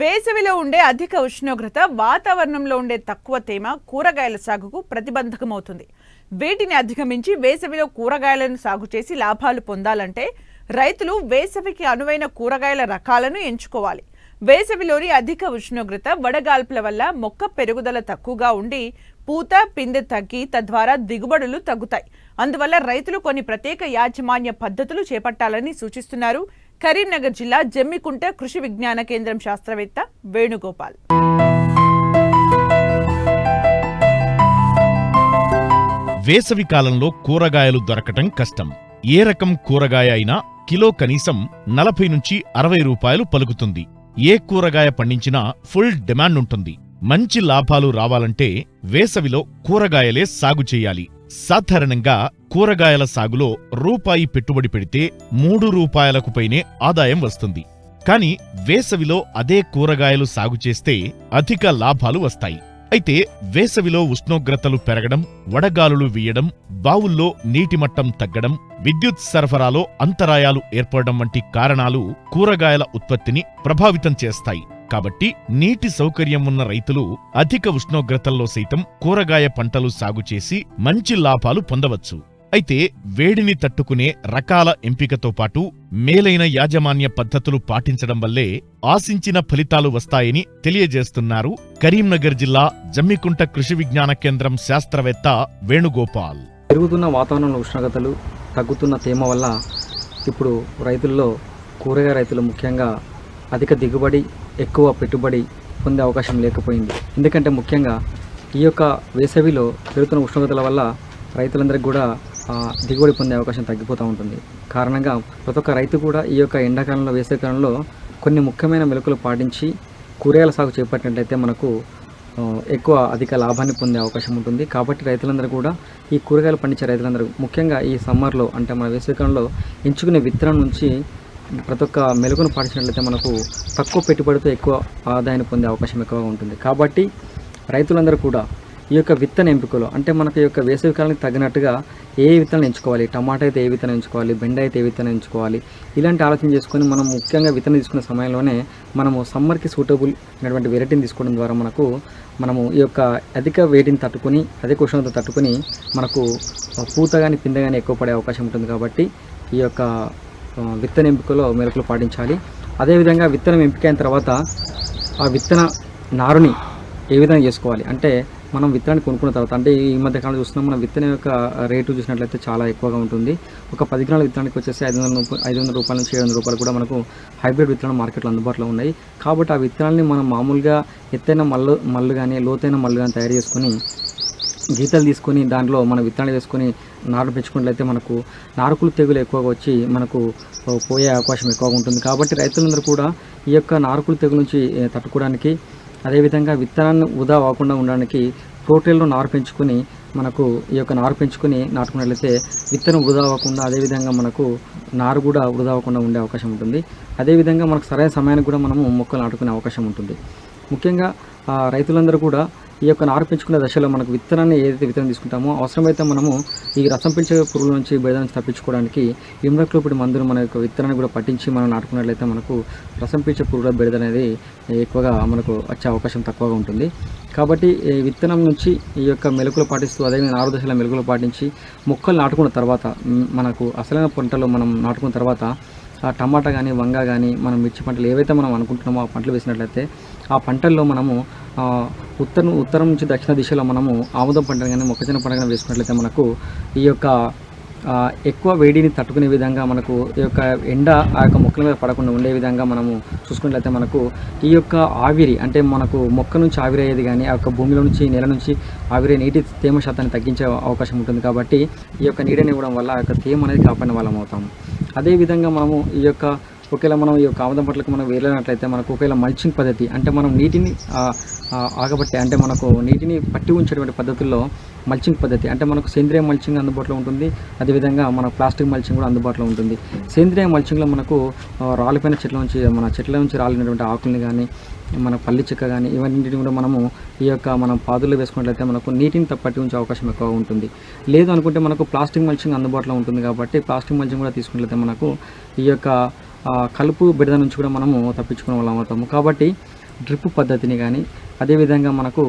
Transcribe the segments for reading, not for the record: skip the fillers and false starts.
వేసవిలో ఉండే అధిక ఉష్ణోగ్రత, వాతావరణంలో ఉండే తక్కువ తేమ కూరగాయల సాగుకు ప్రతిబంధకమవుతుంది. వీటిని అధిగమించి వేసవిలో కూరగాయలను సాగు చేసి లాభాలు పొందాలంటే రైతులు వేసవికి అనువైన కూరగాయల రకాలను ఎంచుకోవాలి. వేసవిలోని అధిక ఉష్ణోగ్రత, వడగాల్పుల వల్ల మొక్క పెరుగుదల తక్కువగా ఉండి పూత, పిందె తగ్గి తద్వారా దిగుబడులు తగ్గుతాయి. అందువల్ల రైతులు కొన్ని ప్రత్యేక యాజమాన్య పద్ధతులు చేపట్టాలని సూచిస్తున్నారు కరీంనగర్ జిల్లా జమ్మికుంట కృషి విజ్ఞాన కేంద్రం శాస్త్రవేత్త వేణుగోపాల్. వేసవి కాలంలో కూరగాయలు దొరకటం కష్టం. ఏ రకం కూరగాయ అయినా కిలో కనీసం 40 నుంచి 60 రూపాయలు పలుకుతుంది. ఏ కూరగాయ పండించినా ఫుల్ డిమాండ్ ఉంటుంది. మంచి లాభాలు రావాలంటే వేసవిలో కూరగాయలే సాగు చేయాలి. సాధారణంగా కూరగాయల సాగులో రూపాయి పెట్టుబడి పెడితే 3 రూపాయలకు పైనే ఆదాయం వస్తుంది. కాని వేసవిలో అదే కూరగాయలు సాగు చేస్తే అధిక లాభాలు వస్తాయి. అయితే వేసవిలో ఉష్ణోగ్రతలు పెరగడం, వడగాలులు వీయడం, బావుల్లో నీటిమట్టం తగ్గడం, విద్యుత్ సరఫరాలో అంతరాయాలు ఏర్పడడం వంటి కారణాలు కూరగాయల ఉత్పత్తిని ప్రభావితం చేస్తాయి. కాబట్టి నీటి సౌకర్యం ఉన్న రైతులు అధిక ఉష్ణోగ్రతల్లో సైతం కూరగాయ పంటలు సాగు చేసి మంచి లాభాలు పొందవచ్చు. అయితే వేడిని తట్టుకునే రకాల ఎంపికతో పాటు మేలైన యాజమాన్య పద్ధతులు పాటించడం వల్లే ఆశించిన ఫలితాలు వస్తాయని తెలియజేస్తున్నారు కరీంనగర్ జిల్లా జమ్మికుంట కృషి విజ్ఞాన కేంద్రం శాస్త్రవేత్త వేణుగోపాల్. పెరుగుతున్న వాతావరణ ఉష్ణోగ్రతలు, తగ్గుతున్న తేమ వల్ల ఇప్పుడు రైతుల్లో, కూరగాయ రైతులు ముఖ్యంగా అధిక దిగుబడి, ఎక్కువ పెట్టుబడి పొందే అవకాశం లేకపోయింది. ఎందుకంటే ముఖ్యంగా ఈ యొక్క వేసవిలో పెరుగుతున్న ఉష్ణోగ్రతల వల్ల రైతులందరికీ కూడా దిగుబడి పొందే అవకాశం తగ్గిపోతూ ఉంటుంది. కారణంగా ప్రతి ఒక్క రైతు కూడా ఈ యొక్క ఎండాకాలంలో, వేసవికాలంలో కొన్ని ముఖ్యమైన మెలకువలు పాటించి కూరగాయల సాగు చేపట్టినట్లయితే మనకు ఎక్కువ అధిక లాభాన్ని పొందే అవకాశం ఉంటుంది. కాబట్టి రైతులందరూ కూడా, ఈ కూరగాయలు పండించే రైతులందరూ ముఖ్యంగా ఈ సమ్మర్లో, అంటే మన వేసవికాలంలో ఎంచుకునే విత్తనం నుంచి ప్రతి ఒక్క మెలకును పాటించినట్లయితే మనకు తక్కువ పెట్టుబడితో ఎక్కువ ఆదాయాన్ని పొందే అవకాశం ఎక్కువగా ఉంటుంది. కాబట్టి రైతులందరూ కూడా ఈ యొక్క విత్తన ఎంపికలో, అంటే మనకు ఈ యొక్క వేసవి కాలానికి తగినట్టుగా ఏ విత్తనాలు ఎంచుకోవాలి, టమాటా అయితే ఏ విత్తనం ఎంచుకోవాలి, బెండ అయితే ఏ విత్తనం ఎంచుకోవాలి, ఇలాంటి ఆలోచన చేసుకొని మనం ముఖ్యంగా విత్తనం తీసుకునే సమయంలోనే మనము సమ్మర్కి సూటబుల్ అయినటువంటి వెరైటీని తీసుకోవడం ద్వారా మనము ఈ యొక్క అధిక వేడిని తట్టుకొని, అధిక ఉష్ణోగ్రత తట్టుకొని మనకు పూత కానీ పిందె కానీ ఎక్కువ పడే అవకాశం ఉంటుంది. కాబట్టి ఈ యొక్క విత్తన ఎంపికలో మెలకువలు పాటించాలి. అదేవిధంగా విత్తనం ఎంపిక అయిన తర్వాత ఆ విత్తన నారుని ఏ విధంగా చేసుకోవాలి అంటే, మనం విత్తనాన్ని కొనుక్కున్న తర్వాత, అంటే ఈ మధ్య కాలంలో చూస్తున్నాం, మనం విత్తనం యొక్క రేటు చూసినట్లయితే చాలా ఎక్కువగా ఉంటుంది. ఒక 10 గ్రాముల విత్తనానికి వచ్చేసి 500 రూపాయల నుంచి 700 రూపాయలు కూడా మనకు హైబ్రిడ్ విత్తనాలు మార్కెట్లో అందుబాటులో ఉన్నాయి. కాబట్టి ఆ విత్తనాన్ని మనం మామూలుగా ఎత్తైన మల్లు కానీ, లోతైన మల్లు కానీ తయారు చేసుకొని, గీతలు తీసుకొని దాంట్లో మన విత్తనాలు వేసుకొని నారు పెంచుకున్నట్లయితే మనకు నారుకులు తెగులు ఎక్కువగా వచ్చి మనకు పోయే అవకాశం ఎక్కువగా ఉంటుంది. కాబట్టి రైతులందరూ కూడా ఈ యొక్క నారుకులు తెగులు నుంచి తట్టుకోవడానికి, అదేవిధంగా విత్తనాన్ని వృధా అవ్వకుండా ఉండడానికి ప్రోటీన్లో నారు పెంచుకొని, మనకు ఈ యొక్క నారు పెంచుకొని నాటుకున్నట్లయితే విత్తనం వృధా అవ్వకుండా, అదేవిధంగా మనకు నారు కూడా వృధా అవ్వకుండా ఉండే అవకాశం ఉంటుంది. అదేవిధంగా మనకు సరైన సమయానికి కూడా మనము మొక్కలు నాటుకునే అవకాశం ఉంటుంది. ముఖ్యంగా రైతులందరూ కూడా ఈ యొక్క నారు పెంచుకునే దశలో మనకు విత్తనాన్ని ఏదైతే విత్తనం తీసుకుంటామో, అవసరమైతే మనము ఈ రసం పీల్చే పురుగుల నుంచి, బెడద నుంచి తప్పించుకోవడానికి ఇమ్డాక్లోపిడ్ మందును మన యొక్క విత్తనాన్ని కూడా పట్టించి మనం నాటుకున్నట్లయితే మనకు రసం పీల్చే పురుగుల బెడద అనేది ఎక్కువగా మనకు వచ్చే అవకాశం తక్కువగా ఉంటుంది. కాబట్టి విత్తనం నుంచి ఈ యొక్క మెలకులు పాటిస్తూ, అదేవిధంగా నారు దశలో మెలకులు పాటించి మొక్కలు నాటుకున్న తర్వాత, మనకు అసలైన పంటలు మనం నాటుకున్న తర్వాత టమాటా కానీ, వంగ కానీ, మనం మిర్చి పంటలు ఏవైతే మనం అనుకుంటున్నామో ఆ పంటలు వేసినట్లయితే ఆ పంటల్లో మనము ఉత్తరం నుంచి దక్షిణ దిశలో మనము ఆముదం పంటను కానీ, మొక్కజొన్న పంట కానీ వేసుకున్నట్లయితే మనకు ఈ యొక్క ఎక్కువ వేడిని తట్టుకునే విధంగా, మనకు ఈ యొక్క ఎండ ఆ యొక్క మొక్కల మీద పడకుండా ఉండే విధంగా మనము చూసుకున్నట్లయితే మనకు ఈ యొక్క ఆవిరి, అంటే మనకు మొక్క నుంచి ఆవిరి అయ్యేది కానీ, ఆ యొక్క భూమిలో నుంచి, నేల నుంచి ఆవిరి నీటి తేమ శాతాన్ని తగ్గించే అవకాశం ఉంటుంది. కాబట్టి ఈ యొక్క నీడని ఇవ్వడం వల్ల ఆ యొక్క తేమ అనేది కాపాడిన వాళ్ళం అవుతాము. అదేవిధంగా మనము ఈ యొక్క ఒకవేళ మనం ఈ యొక్క ఆముదం పంటలకు మనం వేరేనట్లయితే మనకు ఒకవేళ మల్చింగ్ పద్ధతి, అంటే మనం నీటిని ఆగబట్టే, అంటే మనకు నీటిని పట్టి ఉంచేటువంటి పద్ధతుల్లో మల్చింగ్ పద్ధతి, అంటే మనకు సేంద్రియ మల్చింగ్ అందుబాటులో ఉంటుంది. అదేవిధంగా మన ప్లాస్టిక్ మల్చింగ్ కూడా అందుబాటులో ఉంటుంది. సేంద్రియ మల్చింగ్లో మనకు రాలిపోయిన చెట్ల నుంచి రాలినటువంటి ఆకుల్ని కానీ, మన పల్లి చెక్క కానీ, ఇవన్నింటిని కూడా మనము ఈ యొక్క మనం పాదుల్లో వేసుకున్నట్లయితే మనకు నీటిని పట్టి ఉంచే అవకాశం ఎక్కువగా ఉంటుంది. లేదు అనుకుంటే మనకు ప్లాస్టిక్ మల్చింగ్ అందుబాటులో ఉంటుంది. కాబట్టి ప్లాస్టిక్ మల్చింగ్ కూడా తీసుకున్నట్లయితే మనకు ఈ యొక్క కలుపు బెడద నుంచి కూడా మనము తప్పించుకునే వాళ్ళం అవుతాము. కాబట్టి డ్రిప్ పద్ధతిని కానీ అదేవిధంగా మనకు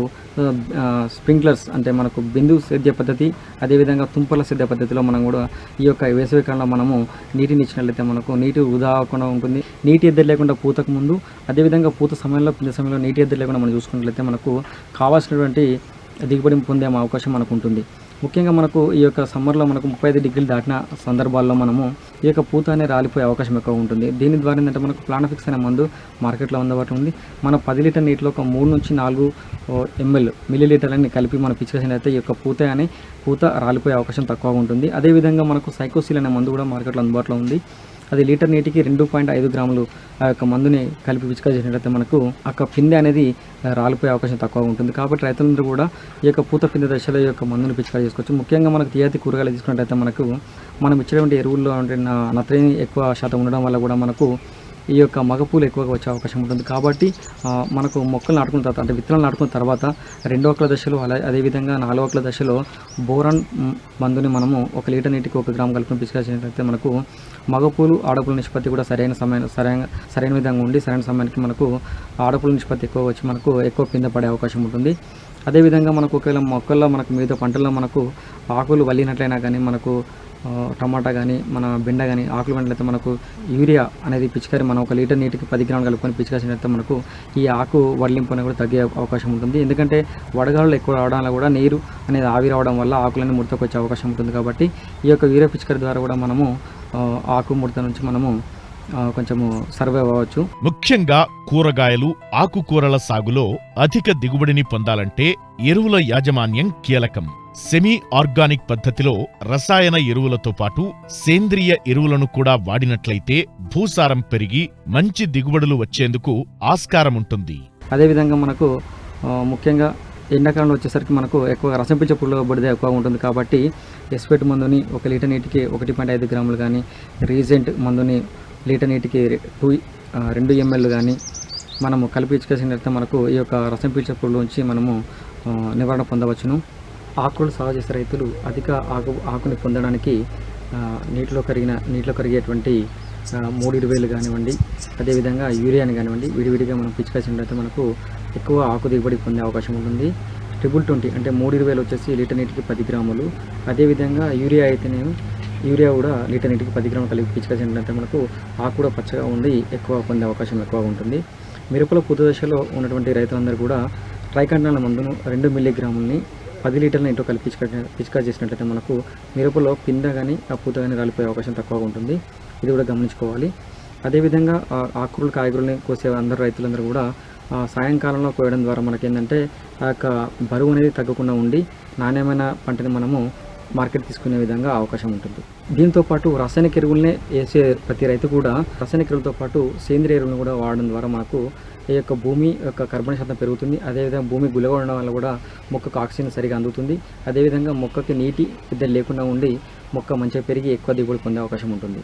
స్ప్రింక్లర్స్ అంటే మనకు బిందు సేద్య పద్ధతి, అదేవిధంగా తుంపల సేద్య పద్ధతిలో మనం కూడా ఈ యొక్క వేసవికాలంలో మనము నీటిని ఇచ్చినట్లయితే మనకు నీటి వృధా అవ్వకుండా ఉంటుంది. నీటి ఎద్దడి లేకుండా పూతకు ముందు, అదేవిధంగా పూత సమయంలో పిండి సమయంలో నీటి ఎద్దడి లేకుండా మనం చూసుకున్నట్లయితే మనకు కావాల్సినటువంటి దిగుబడి పొందే అవకాశం మనకు ఉంటుంది. ముఖ్యంగా మనకు ఈ యొక్క సమ్మర్లో మనకు 35 డిగ్రీలు దాటిన సందర్భాల్లో మనము ఈ యొక్క పూత అనేది రాలిపోయే అవకాశం ఎక్కువ ఉంటుంది. దీని ద్వారా ఏంటంటే మనకు ప్లానఫిక్స్ అనే మందు మార్కెట్లో అందుబాటులో ఉంది. మన 10 లీటర్ నీటిలో ఒక 3 నుంచి 4 మిల్లీలీటర్లని కలిపి మనం పిచికేసినట్లయితే ఈ యొక్క పూత రాలిపోయే అవకాశం తక్కువగా ఉంటుంది. అదేవిధంగా మనకు సైకోసిల్ అనే మందు కూడా మార్కెట్లో అందుబాటులో ఉంది. అది లీటర్ నీటికి 2.5 గ్రాములు ఆ యొక్క మందుని కలిపి పిచికారీ చేసినట్లయితే మనకు ఆ పిందె అనేది రాలిపోయే అవకాశం తక్కువ ఉంటుంది. కాబట్టి రైతులందరూ కూడా ఈ యొక్క పూత పిందె దశలో ఈ యొక్క మందుని పిచికారీ చేసుకోవచ్చు. ముఖ్యంగా మనకు తీయటి కూరగాయలు తీసుకున్నట్లయితే మనకు మనం ఇచ్చేటువంటి ఎరువుల్లో అంటే నత్రజని ఎక్కువ శాతం ఉండడం వల్ల కూడా మనకు ఈ యొక్క మగపూలు ఎక్కువగా వచ్చే అవకాశం ఉంటుంది. కాబట్టి మనకు మొక్కలు నాటుకున్న తర్వాత అంటే విత్తనాలు నాటుకున్న తర్వాత 2వ ఆకుల దశలో అదేవిధంగా 4వ ఆకుల దశలో బోరాన్ మందుని మనము 1 లీటర్ నీటికి 1 గ్రాము కలుపుకొని పిచికారీ చేసినట్లయితే మనకు మగపూలు ఆడపూల నిష్పత్తి కూడా సరైన విధంగా ఉండి సరైన సమయానికి మనకు ఆడపూల నిష్పత్తి ఎక్కువ వచ్చి మనకు ఎక్కువ పిందె పడే అవకాశం ఉంటుంది. అదేవిధంగా మనకు ఒకవేళ మొక్కల్లో మనకు మిగతా పంటల్లో మనకు ఆకులు వల్లినట్లయినా కానీ మనకు టమాటా కానీ మన బెండ కానీ ఆకులు పంటలైతే మనకు యూరియా అనేది పిచికారి మనం 1 లీటర్ నీటికి 10 గ్రాములు కలుపుకొని పిచికారినట్లయితే మనకు ఈ ఆకు వడలింపు అనేది కూడా తగ్గే అవకాశం ఉంటుంది. ఎందుకంటే వడగాళ్ళు ఎక్కువ రావడం వల్ల కూడా నీరు అనేది ఆవిరి రావడం వల్ల ఆకులన్నీ ముడతకు వచ్చే అవకాశం ఉంటుంది. కాబట్టి ఈ యొక్క యూరియా పిచికారి ద్వారా కూడా మనము ఆకు ముడత నుంచి మనము కొంచెము సర్వైవ్ అవ్వచ్చు. ముఖ్యంగా కూరగాయలు, ఆకుకూరల సాగులో అధిక దిగుబడిని పొందాలంటే ఎరువుల యాజమాన్యం కీలకం. సెమీ ఆర్గానిక్ పద్ధతిలో రసాయన ఎరువులతో పాటు సేంద్రియ ఎరువులను కూడా వాడినట్లయితే భూసారం పెరిగి మంచి దిగుబడులు వచ్చేందుకు ఆస్కారముంటుంది. అదేవిధంగా మనకు ముఖ్యంగా ఎండాకాలంలో వచ్చేసరికి మనకు ఎక్కువ రసం పీల్చే పురుగుల బుడిద ఎక్కువ ఉంటుంది. కాబట్టి ఎస్పేట్ మందుని 1 లీటర్ నీటికి 1.5 గ్రాములు కానీ, రీజెంట్ మందుని లీటర్ నీటికి 2 ml కానీ మనము కలిపి ఇచ్చేసినట్లయితే మనకు ఈ యొక్క రసం పీల్చే పురుగుల నుంచి మనము నివారణ పొందవచ్చును. ఆకులు సాగు చేసే రైతులు అధిక ఆకుని పొందడానికి నీటిలో కరిగేటువంటి 320 కానివ్వండి, అదేవిధంగా యూరియాని కానివ్వండి విడివిడిగా మనం పిచికాసినట్లయితే మనకు ఎక్కువ ఆకు దిగుబడి పొందే అవకాశం ఉంటుంది. 20 అంటే 320 వచ్చేసి లీటర్ నీటికి 10 గ్రాములు. అదేవిధంగా యూరియా అయితేనేమి యూరియా కూడా లీటర్ నీటికి 10 గ్రాములు కలిపి పిచికాసినట్లయితే మనకు ఆకు కూడా పచ్చగా ఉండి ఎక్కువ పొందే అవకాశం ఎక్కువగా ఉంటుంది. మిరపల పూత దశలో ఉన్నటువంటి రైతులందరూ కూడా ట్రైకంటాల మందును 2 మిల్లీగ్రాములని 10 లీటర్ల ఇంట్లో కలిపి పిచికారీ చేసినట్లయితే మనకు మిరపలో పిందె కానీ ఆ పూత కానీ రాలిపోయే అవకాశం తక్కువగా ఉంటుంది. ఇది కూడా గమనించుకోవాలి. అదేవిధంగా ఆకుకూరలు కాయగూరల్ని కోసే అందరు రైతులందరూ కూడా సాయంకాలంలో కోయడం ద్వారా మనకేంటంటే ఆ యొక్క బరువు అనేది తగ్గకుండా ఉండి నాణ్యమైన పంటని మనము మార్కెట్ తీసుకునే విధంగా అవకాశం ఉంటుంది. దీంతోపాటు రాసాయనిక ఎరువులనే వేసే ప్రతి రైతు కూడా రాసాయనిక ఎరువులతో పాటు సేంద్రియ ఎరువులను కూడా వాడడం ద్వారా మనకు ఈ యొక్క భూమి యొక్క కర్బన శాతం పెరుగుతుంది. అదేవిధంగా భూమి గుల్లగా ఉండడం వల్ల కూడా మొక్కకు ఆక్సిజన్ సరిగా అందుతుంది. అదేవిధంగా మొక్కకి నీటి ఎద్దడి లేకుండా ఉండి మొక్క మంచిగా పెరిగి ఎక్కువ దిగుబడి పొందే అవకాశం ఉంటుంది.